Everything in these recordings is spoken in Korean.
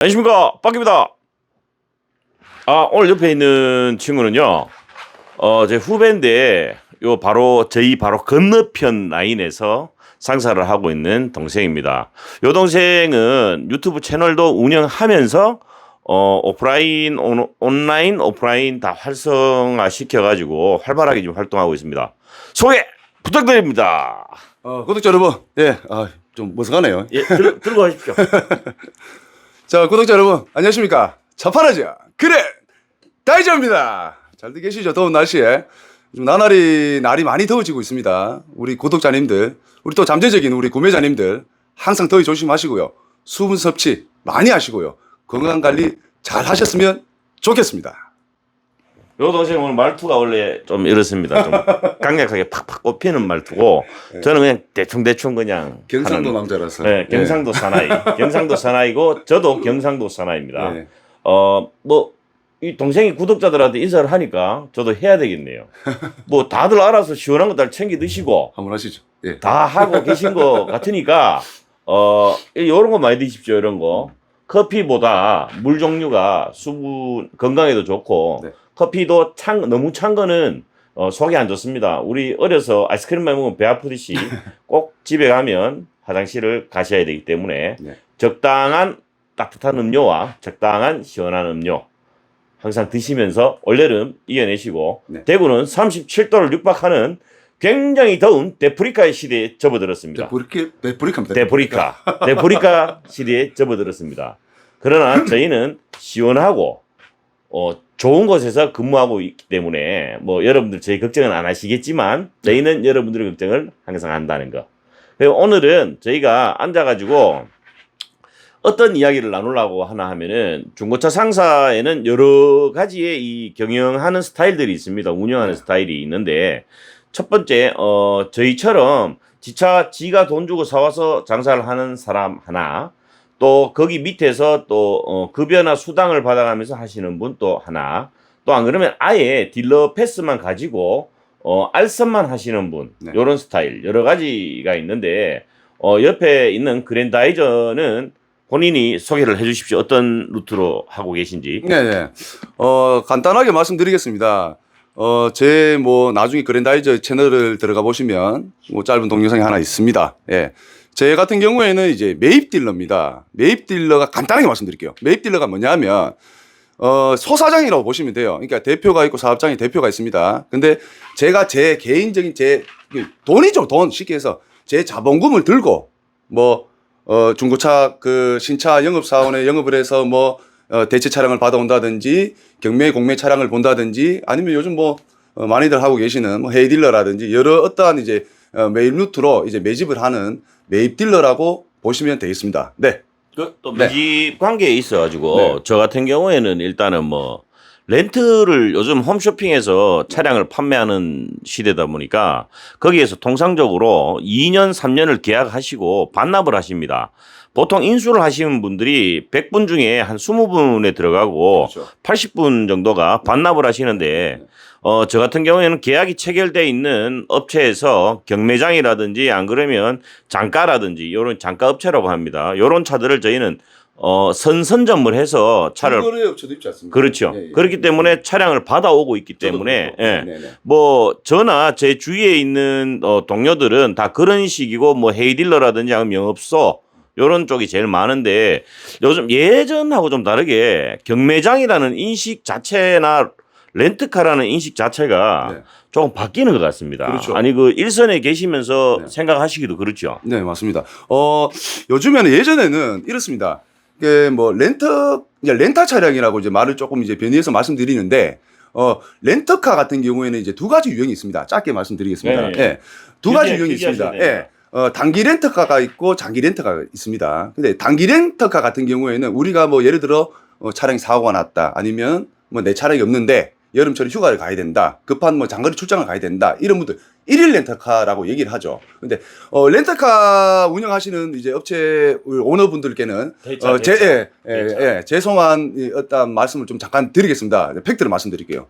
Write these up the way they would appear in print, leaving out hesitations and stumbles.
안녕하십니까, 빡입니다. 오늘 옆에 있는 친구는요, 제 후배인데, 저희 바로 건너편 라인에서 상사를 하고 있는 동생입니다. 요 동생은 유튜브 채널도 운영하면서, 온라인, 오프라인 다 활성화 시켜가지고 활발하게 좀 활동하고 있습니다. 소개 부탁드립니다. 구독자 여러분, 좀 머쓱하네요. 예, 들고 가십시오. 자, 구독자 여러분, 안녕하십니까? 자판하자 그래 다이저입니다. 잘들 계시죠? 더운 날씨에 좀 날이 많이 더워지고 있습니다. 우리 구독자님들, 우리 또 잠재적인 우리 구매자님들 항상 더위 조심하시고요. 수분 섭취 많이 하시고요. 건강 관리 잘 하셨으면 좋겠습니다. 요 동생 오늘 말투가 원래 좀 이렇습니다. 좀 강력하게 팍팍 꼽히는 말투고, 저는 그냥 대충 그냥 경상도 하는, 남자라서. 네, 경상도 사나이. 경상도 사나이고 저도 경상도 사나이입니다. 네. 이 동생이 구독자들한테 인사를 하니까 저도 해야 되겠네요. 뭐 다들 알아서 시원한 거 다 챙겨 드시고 한번 하시죠. 예. 다 하고 계신 것 같으니까 이런 거 많이 드십시오. 이런 거. 커피보다 물 종류가 수분 건강에도 좋고, 네. 커피도 너무 찬 거는 속이 안 좋습니다. 우리 어려서 아이스크림 많이 먹으면 배 아프듯이 꼭 집에 가면 화장실을 가셔야 되기 때문에 네. 적당한 따뜻한 음료와 적당한 시원한 음료 항상 드시면서 올여름 이겨내시고, 네. 대구는 37도를 육박하는 굉장히 더운 데프리카의 시대에 접어들었습니다. 데프리카입니다. 데프리카 시대에 접어들었습니다. 그러나 저희는 시원하고 좋은 곳에서 근무하고 있기 때문에 뭐 여러분들 저희 걱정은 안 하시겠지만 저희는 여러분들의 걱정을 항상 한다는 거. 그리고 오늘은 저희가 앉아가지고 어떤 이야기를 나누려고 하나 하면은, 중고차 상사에는 여러 가지의 이 경영하는 스타일들이 있습니다. 운영하는 스타일이 있는데, 첫 번째, 저희처럼 지가 돈 주고 사와서 장사를 하는 사람 하나, 또 거기 밑에서 또 급여나 수당을 받아가면서 하시는 분 또 하나, 또 안 그러면 아예 딜러 패스만 가지고 알선만 하시는 분, 네. 요런 스타일 여러 가지가 있는데, 옆에 있는 그랜다이저는 본인이 소개를 해주십시오. 어떤 루트로 하고 계신지. 네. 간단하게 말씀드리겠습니다. 나중에 그랜다이저 채널을 들어가 보시면 짧은 동영상이 하나 있습니다. 예. 제 같은 경우에는 이제 매입 딜러입니다. 매입 딜러가 간단하게 말씀드릴게요. 매입 딜러가 뭐냐면, 소사장이라고 보시면 돼요. 그러니까 대표가 있고 사업장에 대표가 있습니다. 근데 제가 제 개인적인 돈이죠. 돈. 쉽게 해서 제 자본금을 들고, 중고차 신차 영업사원에 영업을 해서 대체 차량을 받아온다든지 경매 공매 차량을 본다든지, 아니면 요즘 많이들 하고 계시는 헤이 딜러라든지 여러 어떠한 이제 매입 루트로 이제 매집을 하는 매입 딜러라고 보시면 되겠습니다. 네. 또 매집 관계에 있어가지고, 네. 저 같은 경우에는 일단은 렌트를 요즘 홈쇼핑에서 차량을 판매하는 시대다 보니까 거기에서 통상적으로 2년, 3년을 계약하시고 반납을 하십니다. 보통 인수를 하시는 분들이 100분 중에 한 20분에 들어가고, 그렇죠. 80분 정도가 반납을 하시는데, 저 같은 경우에는 계약이 체결돼 있는 업체에서 경매장이라든지 안 그러면 장가라든지 요런 장가업체라고 합니다. 요런 차들을 저희는 선점을 해서 차를, 거래 업체도 있지 않습니까? 그렇죠. 예, 예. 그렇기 때문에 차량을 받아오고 있기 때문에, 예. 네네. 저나 제 주위에 있는 동료들은 다 그런 식이고, 헤이딜러라든지 아니면 영업소 요런 쪽이 제일 많은데, 요즘 예전하고 좀 다르게 경매장이라는 인식 자체나 렌트카라는 인식 자체가 네. 조금 바뀌는 것 같습니다. 그렇죠. 아니, 일선에 계시면서 네. 생각하시기도 그렇죠. 네, 맞습니다. 요즘에는 예전에는 이렇습니다. 이게 렌터 차량이라고 이제 말을 조금 이제 변희해서 말씀드리는데, 렌터카 같은 경우에는 이제 두 가지 유형이 있습니다. 짧게 말씀드리겠습니다. 네. 예. 두 가지 유형이 규제하셔야 있습니다. 예. 단기 렌터카가 있고 장기 렌터카가 있습니다. 근데 단기 렌터카 같은 경우에는 우리가 예를 들어 차량이 사고가 났다, 아니면 내 차량이 없는데 여름철에 휴가를 가야 된다, 급한 장거리 출장을 가야 된다, 이런 분들 1일 렌터카라고 얘기를 하죠. 근데 렌터카 운영하시는 이제 업체 오너분들께는 죄송한 어떤 말씀을 좀 잠깐 드리겠습니다. 팩트를 말씀드릴게요.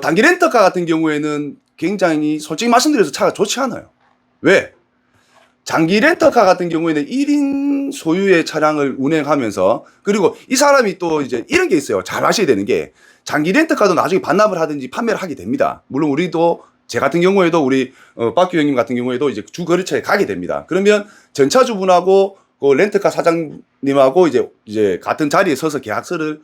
단기 렌터카 같은 경우에는 굉장히 솔직히 말씀드려서 차가 좋지 않아요. 왜? 장기 렌터카 같은 경우에는 1인 소유의 차량을 운행하면서 그리고 이 사람이 또 이제 이런 게 있어요. 잘 아셔야 되는 게 장기 렌터카도 나중에 반납을 하든지 판매를 하게 됩니다. 물론 우리도 제 같은 경우에도 우리 박규 형님 같은 경우에도 이제 주 거래처에 가게 됩니다. 그러면 전차주분하고 그 렌터카 사장님하고 이제 같은 자리에 서서 계약서를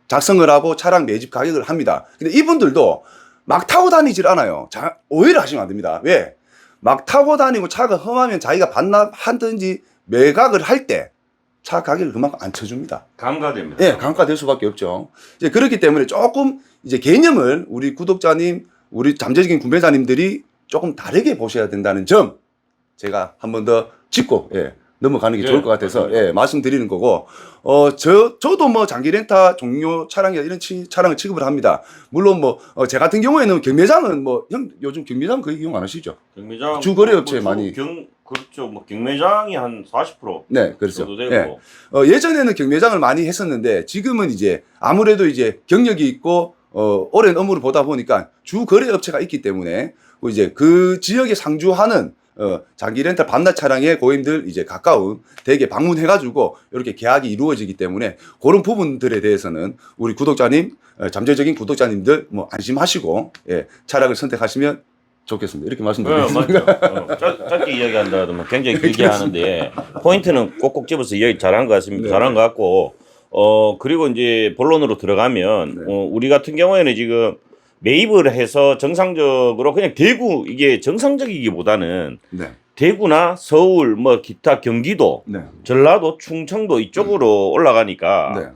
작성을 하고 차량 매집 가격을 합니다. 근데 이분들도 막 타고 다니질 않아요. 오해를 하시면 안 됩니다. 왜? 막 타고 다니고 차가 험하면 자기가 반납하든지 매각을 할 때 차 가격을 그만큼 안 쳐줍니다. 감가됩니다. 예, 감가될 수밖에 없죠. 이제 그렇기 때문에 조금 이제 개념을 우리 구독자님, 우리 잠재적인 구매자님들이 조금 다르게 보셔야 된다는 점 제가 한 번 더 짚고 넘어가는 게 좋을 것 같아서 맞습니다. 말씀드리는 거고 저도 뭐 장기 렌타 종료 차량이나 이런 차량을 취급을 합니다. 물론 뭐 제 같은 경우에는 경매장은 뭐 형 요즘 경매장 거의 이용 안 하시죠? 경매장 주거래업체 많이 그렇죠. 뭐 경매장이 한 40% 네, 그렇죠. 정도 되고 예전에는 경매장을 많이 했었는데 지금은 이제 아무래도 이제 경력이 있고 오랜 업무를 보다 보니까 주 거래업체가 있기 때문에 이제 그 지역에 상주하는 장기 렌탈 반납 차량의 고객님들 이제 가까운 댁에 방문해가지고 이렇게 계약이 이루어지기 때문에 그런 부분들에 대해서는 우리 구독자님, 잠재적인 구독자님들 뭐 안심하시고 차량을 선택하시면 좋겠습니다. 이렇게 말씀드리겠습니다. 맞죠. 짧게 이야기한다 하면 굉장히 길게 하는데 포인트는 꼭꼭 집어서 이야기 잘한 것 같습니다. 네. 잘한 것 같고 그리고 이제 본론으로 들어가면 우리 같은 경우에는 지금 매입을 해서 정상적으로 그냥 대구 이게 정상적이기보다는 네. 대구나 서울 뭐 기타 경기도 네. 전라도 충청도 이쪽으로 올라가니까 네.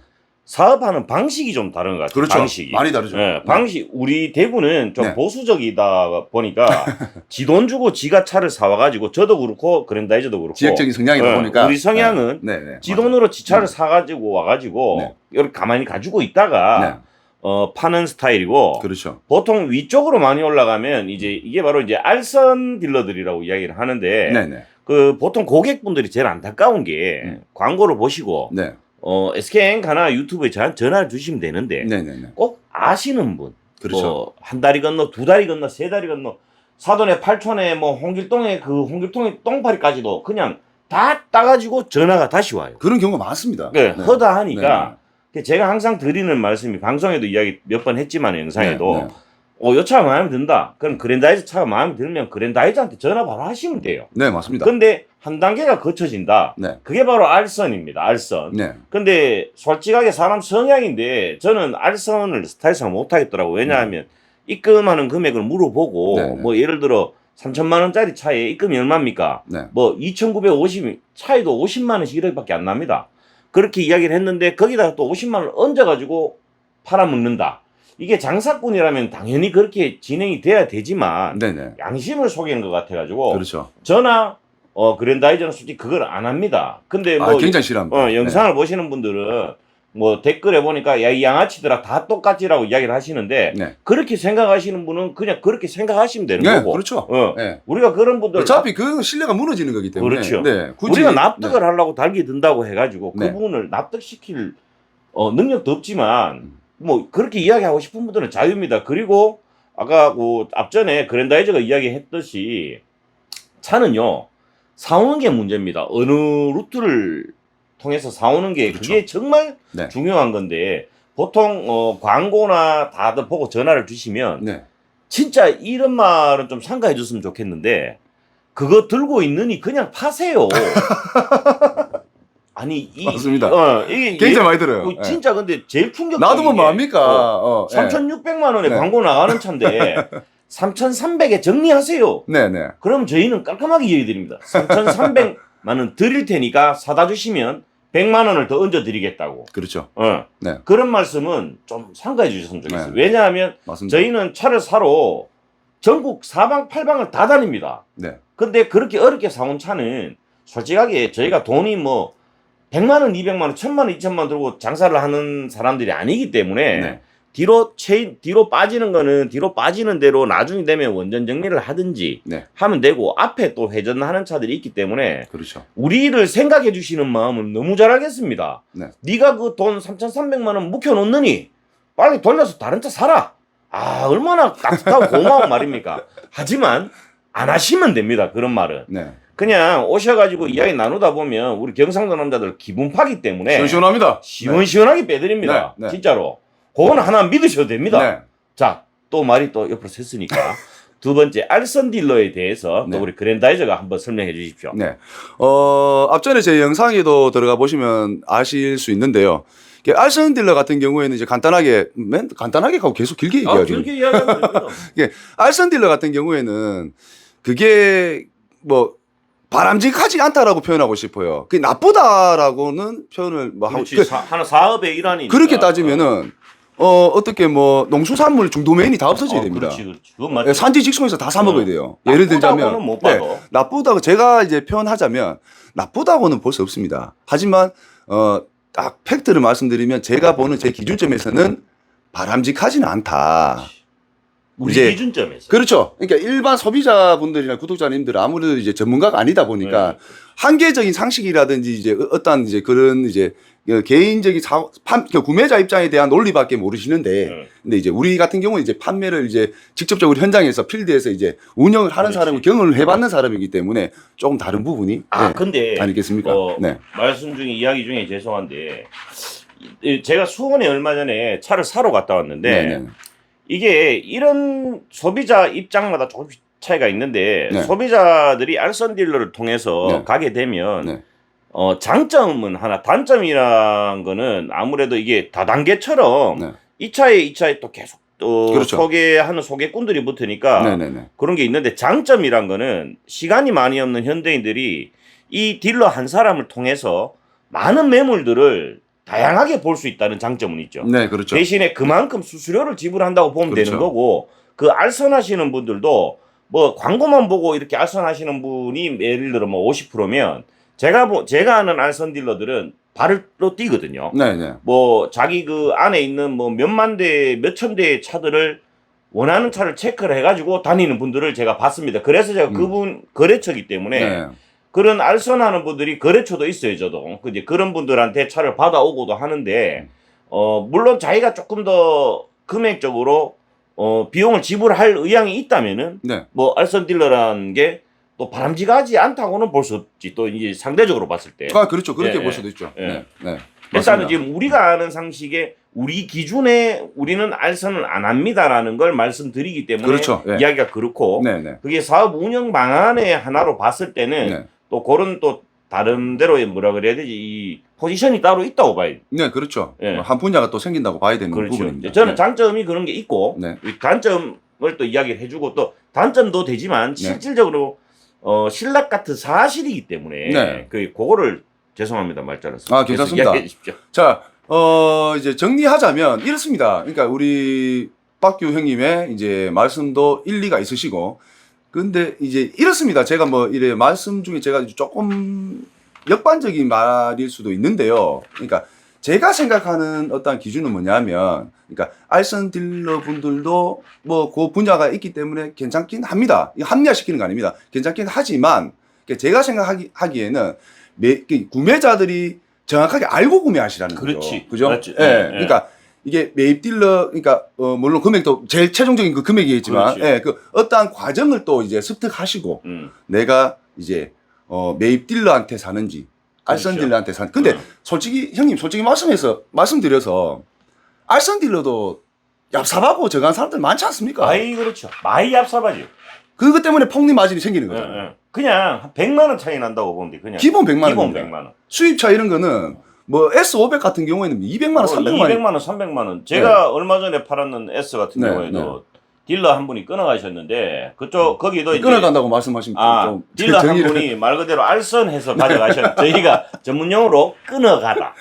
사업하는 방식이 좀 다른 것 같아요. 그렇죠. 방식이. 많이 다르죠. 네, 방식 우리 대구는 좀 네. 보수적이다 보니까 지 돈 주고 지가 차를 사와가지고 저도 그렇고 그랜다이저도 그렇고 지역적인 성향이다 보니까 우리 성향은 지 돈으로 지 차를 사가지고 와가지고 이렇게 가만히 가지고 있다가 파는 스타일이고 그렇죠. 보통 위쪽으로 많이 올라가면 이제 이게 바로 이제 알선 딜러들이라고 이야기를 하는데 네네. 그 보통 고객분들이 제일 안타까운 게 광고를 보시고 네. SK엔카나 유튜브에 전화를 주시면 되는데 네네네. 꼭 아시는 분, 그렇죠. 뭐 한 다리 건너, 두 다리 건너, 세 다리 건너, 사돈의 팔촌에 뭐 홍길동의 그 홍길동의 똥파리까지도 그냥 다 따가지고 전화가 다시 와요. 그런 경우가 많습니다. 네, 허다하니까 제가 항상 드리는 말씀이 방송에도 이야기 몇 번 했지만 영상에도 요 차가 마음에 든다. 그럼 그랜다이저 차가 마음에 들면 그랜다이저한테 전화 바로 하시면 돼요. 네, 맞습니다. 근데 한 단계가 거쳐진다. 네. 그게 바로 알선입니다. 알선. 네. 근데 솔직하게 사람 성향인데 저는 알선을 스타일상 못하겠더라고요. 왜냐하면 입금하는 금액을 물어보고 뭐 예를 들어 3천만 원짜리 차에 입금이 얼마입니까? 뭐 2,950 차에도 50만 원씩 이렇게밖에 안 납니다. 그렇게 이야기를 했는데 거기다가 또 50만 원을 얹어가지고 팔아먹는다. 이게 장사꾼이라면 당연히 그렇게 진행이 돼야 되지만 양심을 속이는 것 같아가지고 그렇죠. 저나 그랜다이저는 솔직히 그걸 안 합니다. 근데 뭐 굉장히 싫어합니다. 영상을 보시는 분들은 뭐 댓글에 보니까 야 이 양아치들아 다 똑같지라고 이야기를 하시는데 그렇게 생각하시는 분은 그냥 그렇게 생각하시면 되는 거고. 그렇죠. 우리가 그런 분들 어차피 그 신뢰가 무너지는 거기 때문에. 그렇죠. 굳이, 우리가 납득을 하려고 달기 든다고 해가지고 그분을 납득시킬 능력도 없지만 뭐 그렇게 이야기하고 싶은 분들은 자유입니다. 그리고 아까 그 앞전에 그랜다이저가 이야기했듯이 차는요 사오는 게 문제입니다. 어느 루트를 통해서 사오는 게 그게 정말 중요한 건데 보통 광고나 다들 보고 전화를 주시면 진짜 이런 말은 좀 삼가해 줬으면 좋겠는데 그거 들고 있느니 그냥 파세요. 아니 맞습니다. 이게 굉장히 많이 들어요. 진짜 근데 제일 충격적인 놔두면 뭐합니까? 3,600만 원에 광고 나가는 차인데 3,300에 정리하세요. 그럼 저희는 깔끔하게 이야기드립니다. 3,300만 원 드릴 테니까 사다 주시면 100만 원을 더 얹어 드리겠다고. 그렇죠. 그런 말씀은 좀 삼가해 주셨으면 좋겠어요. 왜냐하면 맞습니다. 저희는 차를 사러 전국 사방팔방을 다 다닙니다. 근데 그렇게 어렵게 사온 차는 솔직하게 저희가 돈이 뭐 100만 원, 200만 원, 1000만 원, 2000만 원 들고 장사를 하는 사람들이 아니기 때문에 뒤로 빠지는 거는 뒤로 빠지는 대로 나중에 되면 원전 정리를 하든지 하면 되고 앞에 또 회전하는 차들이 있기 때문에 우리를 생각해 주시는 마음은 너무 잘 알겠습니다. 네가 그 돈 3,300만 원 묵혀놓느니 빨리 돌려서 다른 차 사라. 얼마나 따뜻하고 고마운 말입니까? 하지만 안 하시면 됩니다. 그런 말은. 그냥 오셔가지고 이야기 나누다 보면 우리 경상도 남자들 기분 파기 때문에 시원시원합니다. 시원시원하게 빼드립니다. 네, 네. 진짜로. 그거는 하나 믿으셔도 됩니다. 네. 자, 또 말이 또 옆으로 샜으니까 두 번째 알선 딜러에 대해서 네. 또 우리 그랜다이저가 한번 설명해 주십시오. 네. 앞전에 제 영상에도 들어가 보시면 아실 수 있는데요. 알선 딜러 같은 경우에는 이제 간단하게 하고 계속 길게 얘기하죠. 길게 이야기하면 됩니다. 알선 딜러 같은 경우에는 그게 뭐 바람직하지 않다라고 표현하고 싶어요. 그게 나쁘다라고는 표현을 뭐 하고 그렇지. 하나 사업의 일환이니까. 그렇게 따지면은 어떻게 뭐 농수산물 중도메인이 다 없어져야 됩니다. 그렇지, 그렇지. 그건 맞지. 산지 직송에서 다 사 먹어야 돼요. 예를 들자면 나쁘다고는 못 봐도. 나쁘다고 제가 이제 표현하자면 나쁘다고는 볼 수 없습니다. 하지만 딱 팩트를 말씀드리면 제가 보는 제 기준점에서는 바람직하지는 않다. 우리 이제 기준점에서. 그렇죠. 그러니까 일반 소비자분들이나 구독자님들 아무래도 이제 전문가가 아니다 보니까 한계적인 상식이라든지 이제 어떤 이제 그런 이제 개인적인 구매자 입장에 대한 논리밖에 모르시는데, 근데 이제 우리 같은 경우는 이제 판매를 이제 직접적으로 현장에서 필드에서 이제 운영을 하는 그렇지. 사람을 경험을 해봤는 사람이기 때문에 조금 다른 부분이 근데 아니겠습니까? 네. 말씀 중에 이야기 중에 죄송한데 제가 수원에 얼마 전에 차를 사러 갔다 왔는데 네네. 이게 이런 소비자 입장마다 조금씩 차이가 있는데 네. 소비자들이 알선 딜러를 통해서 네. 가게 되면 네. 장점은 하나, 단점이란 거는 아무래도 이게 다단계처럼 네. 이 차에 또 계속 또 그렇죠. 소개하는 소개꾼들이 붙으니까 네네네. 그런 게 있는데 장점이란 거는 시간이 많이 없는 현대인들이 이 딜러 한 사람을 통해서 많은 매물들을 다양하게 볼 수 있다는 장점은 있죠. 네, 그렇죠. 대신에 그만큼 수수료를 지불한다고 보면 그렇죠. 되는 거고 그 알선하시는 분들도 뭐 광고만 보고 이렇게 알선하시는 분이 예를 들어 뭐 50%면 제가 아는 알선 딜러들은 발로 뛰거든요. 네네. 뭐 자기 그 안에 있는 뭐 몇만 대, 몇천 대의 차들을 원하는 차를 체크를 해가지고 다니는 분들을 제가 봤습니다. 그래서 제가 그분 거래처기 때문에 네. 그런 알선하는 분들이 거래처도 있어요, 저도. 이제 그런 분들한테 차를 받아오고도 하는데, 물론 자기가 조금 더 금액적으로, 비용을 지불할 의향이 있다면은, 네. 뭐, 알선 딜러라는 게 또 바람직하지 않다고는 볼 수 없지. 또 이제 상대적으로 봤을 때. 그렇죠. 그렇게 예, 볼 수도 있죠. 예. 네. 네. 일단은 맞습니다. 지금 우리가 아는 상식에 우리 기준에 우리는 알선을 안 합니다라는 걸 말씀드리기 때문에 그렇죠. 예. 이야기가 그렇고, 네네. 그게 사업 운영 방안의 하나로 봤을 때는 네. 또 그런 또 다른 대로 뭐라 그래야 되지 이 포지션이 따로 있다고 봐요. 네, 그렇죠. 예. 한 분야가 또 생긴다고 봐야 되는 그렇죠. 부분입니다. 저는 네. 장점이 그런 게 있고 네. 단점을 또 이야기를 해주고 또 단점도 되지만 네. 실질적으로 신락 같은 사실이기 때문에 네. 그거를 죄송합니다 말 잘랐어요. 아, 괜찮습니다. 이야기해 주십시오. 자, 이제 정리하자면 이렇습니다. 그러니까 우리 박규 형님의 이제 말씀도 일리가 있으시고, 근데 이제 이렇습니다. 제가 뭐 이래 말씀 중에 제가 조금 역반적인 말일 수도 있는데요. 그러니까 제가 생각하는 어떤 기준은 뭐냐면, 그러니까 알선 딜러 분들도 뭐 그 분야가 있기 때문에 괜찮긴 합니다. 이거 합리화시키는 거 아닙니다. 괜찮긴 하지만 제가 생각하기에는 구매자들이 정확하게 알고 구매하시라는 거죠. 그렇지. 그죠? 맞지. 예. 예, 예. 그러니까 이게 매입 딜러, 그러니까 물론 금액도 제일 최종적인 그 금액이겠지만, 그렇지. 예, 그 어떠한 과정을 또 이제 습득하시고 내가 이제 매입 딜러한테 사는지 알선 그렇죠. 딜러한테 사는. 근데 솔직히 형님 솔직히 말씀드려서 알선 딜러도 얍삽하고 저간 사람들 많지 않습니까? 많이 그렇죠. 많이 얍삽하죠. 그것 때문에 폭리 마진이 생기는 예, 거잖아요. 예. 그냥 한 100만 원 차이 난다고 보면 돼. 그냥 기본 100만 기본 원입니다. 100만 원. 수입차 이런 거는 뭐 S500 같은 경우에는 200만 원, 300만 원. 200만 원, 300만 원. 제가 얼마 전에 팔았는 S 같은 네, 경우에도 딜러 한 분이 끊어가셨는데 그쪽 거기도 이제 끊어간다고 말씀하시면 좀 딜러 한 정의를- 분이 말 그대로 알선해서 가져가셨. 저희가 전문용어로 끊어가다.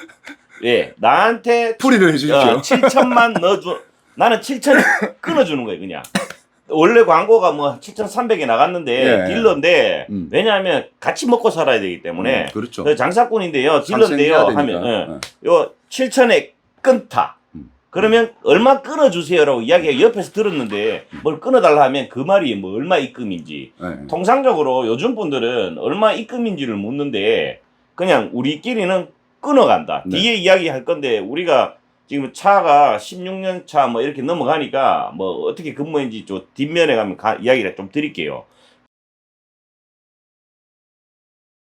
예, 나한테 풀이를 해주십시오. 7천만 넣어줘. 나는 7천 끊어주는 거예요, 그냥. 원래 광고가 뭐 7,300에 나갔는데 예. 딜러인데 왜냐하면 같이 먹고 살아야 되기 때문에 그렇죠. 저 장사꾼인데요, 딜러인데요 상생해야 하면 되니까. 요 7천에 끊다. 그러면 얼마 끊어주세요라고 이야기가 옆에서 들었는데 뭘 끊어달라 하면 그 말이 뭐 얼마 입금인지. 네. 통상적으로 요즘 분들은 얼마 입금인지를 묻는데 그냥 우리끼리는 끊어간다. 네. 뒤에 이야기할 건데 우리가 지금 차가 16년 차 뭐 이렇게 넘어가니까 뭐 어떻게 근무했는지 저 뒷면에 가면 이야기를 좀 드릴게요.